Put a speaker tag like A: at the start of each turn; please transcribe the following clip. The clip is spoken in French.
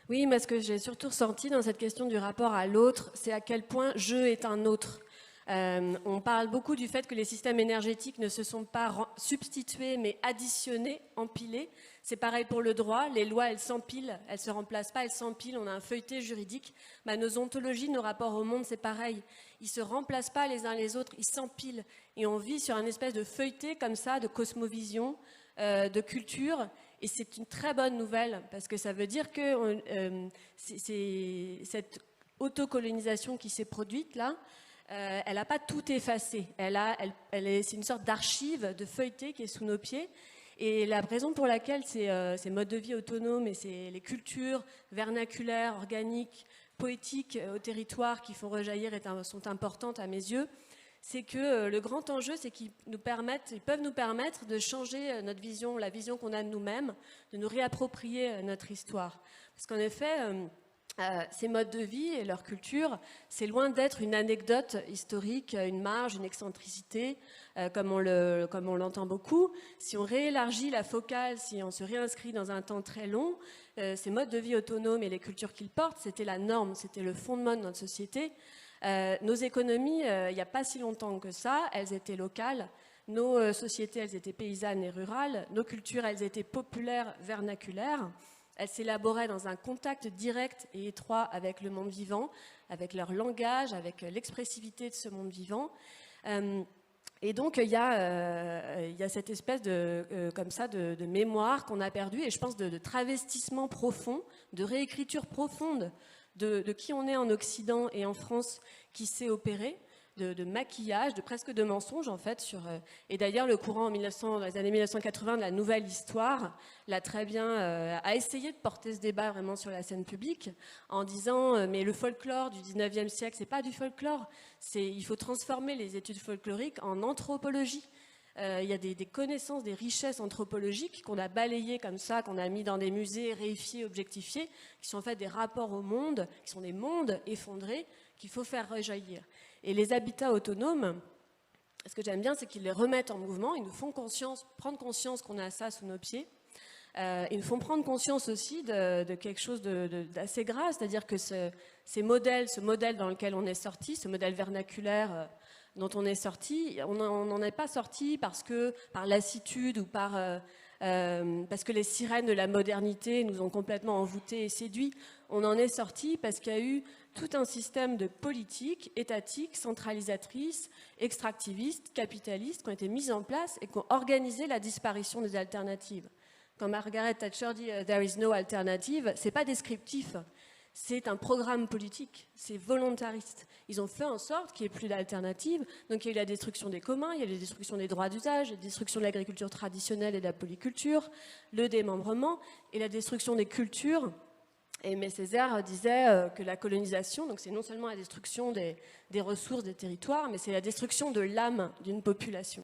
A: Oui, mais ce que j'ai surtout ressenti dans cette question du rapport à l'autre, c'est à quel point je est un autre. On parle beaucoup du fait que les systèmes énergétiques ne se sont pas substitués, mais additionnés, empilés. C'est pareil pour le droit, les lois, elles s'empilent, elles ne se remplacent pas, elles s'empilent, on a un feuilleté juridique. Nos ontologies, nos rapports au monde, c'est pareil. Ils ne se remplacent pas les uns les autres, ils s'empilent. Et on vit sur un espèce de feuilleté comme ça, de cosmovision, de culture. Et c'est une très bonne nouvelle, parce que ça veut dire que c'est cette autocolonisation qui s'est produite là, elle n'a pas tout effacé. C'est une sorte d'archive, de feuilleté qui est sous nos pieds. Et la raison pour laquelle ces modes de vie autonomes et les cultures vernaculaires, organiques, poétiques au territoire qui font rejaillir sont importantes à mes yeux, c'est que le grand enjeu, c'est qu'ils peuvent nous permettre de changer notre vision, la vision qu'on a de nous-mêmes, de nous réapproprier notre histoire. Parce qu'en effet, ces modes de vie et leur culture, c'est loin d'être une anecdote historique, une marge, une excentricité, comme on l'entend beaucoup. Si on réélargit la focale, si on se réinscrit dans un temps très long, ces modes de vie autonomes et les cultures qu'ils portent, c'était la norme, c'était le fondement de notre société. Nos économies, il n'y a pas si longtemps que ça, elles étaient locales. Nos sociétés, elles étaient paysannes et rurales. Nos cultures, elles étaient populaires, vernaculaires. Elles s'élaboraient dans un contact direct et étroit avec le monde vivant, avec leur langage, avec l'expressivité de ce monde vivant. Et donc, il y a cette espèce de mémoire qu'on a perdue, et je pense de travestissement profond, de réécriture profonde de qui on est en Occident et en France qui s'est opéré, de maquillage, presque de mensonge en fait. Et d'ailleurs, le courant dans les années 1980 de la nouvelle histoire l'a très bien, a essayé de porter ce débat vraiment sur la scène publique en disant mais le folklore du 19e siècle, c'est pas du folklore, il faut transformer les études folkloriques en anthropologie. Il y a des connaissances, des richesses anthropologiques qu'on a balayées comme ça, qu'on a mis dans des musées, réifiés, objectifiés, qui sont en fait des rapports au monde, qui sont des mondes effondrés, qu'il faut faire rejaillir. Et les habitats autonomes, ce que j'aime bien, c'est qu'ils les remettent en mouvement, ils nous font prendre conscience qu'on a ça sous nos pieds. Ils nous font prendre conscience aussi de quelque chose d'assez grave, c'est-à-dire que ce modèle dans lequel on est sorti, ce modèle vernaculaire dont on est sorti, on n'en est pas sorti par lassitude ou parce que les sirènes de la modernité nous ont complètement envoûtés et séduits. On en est sorti parce qu'il y a eu tout un système de politique étatique, centralisatrice, extractiviste, capitaliste qui ont été mises en place et qui ont organisé la disparition des alternatives. Quand Margaret Thatcher dit « there is no alternative », c'est pas descriptif. C'est un programme politique, c'est volontariste. Ils ont fait en sorte qu'il n'y ait plus d'alternative. Donc il y a eu la destruction des communs, il y a eu la destruction des droits d'usage, la destruction de l'agriculture traditionnelle et de la polyculture, le démembrement et la destruction des cultures. Et Aimé Césaire disait que la colonisation, donc c'est non seulement la destruction des ressources des territoires, mais c'est la destruction de l'âme d'une population.